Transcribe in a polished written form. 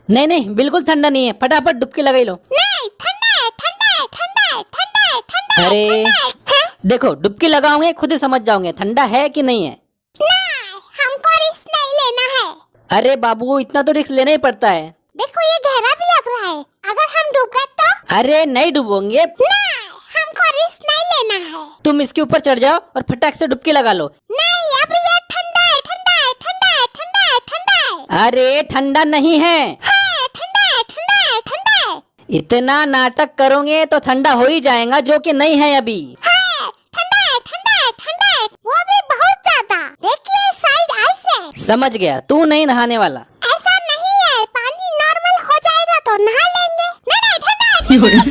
नहीं नहीं, बिल्कुल ठंडा नहीं है, फटाफट डुबकी लगाई लो। नहीं, ठंडा है, ठंडा है, ठंडा है, ठंडा है, ठंडा है, अरे ठंडा है। देखो, डुबकी लगाओगे खुद ही समझ जाओगे ठंडा है कि नहीं है। नहीं, हमको रिस्क नहीं लेना है। अरे बाबू, इतना तो रिस्क लेना ही पड़ता है। देखो ये गहरा भी लग रहा है, अगर हम डूब गए तो? अरे नहीं डूबोगे, नहीं, हमको रिस्क नहीं लेना है। तुम इसके ऊपर चढ़ जाओ और फटाक से डुबकी लगा लो। नहीं, अभी ये ठंडा है, ठंडा है, ठंडा है, ठंडा है, ठंडा है। अरे ठंडा नहीं है। हाँ, ठंडा है, ठंडा है, ठंडा है। इतना नाटक करोगे तो ठंडा हो ही जाएगा, जो कि नहीं है अभी। हाँ, ठंडा है, ठंडा है, ठंडा है, वो भी बहुत ज्यादा। देखिए साइड आइस है। समझ गया, तू नहीं नहाने वाला। ऐसा नहीं है, पानी नॉर्मल हो जाएगा तो नहा लेंगे। नहीं नहीं, ठंडा है, ठंडा है।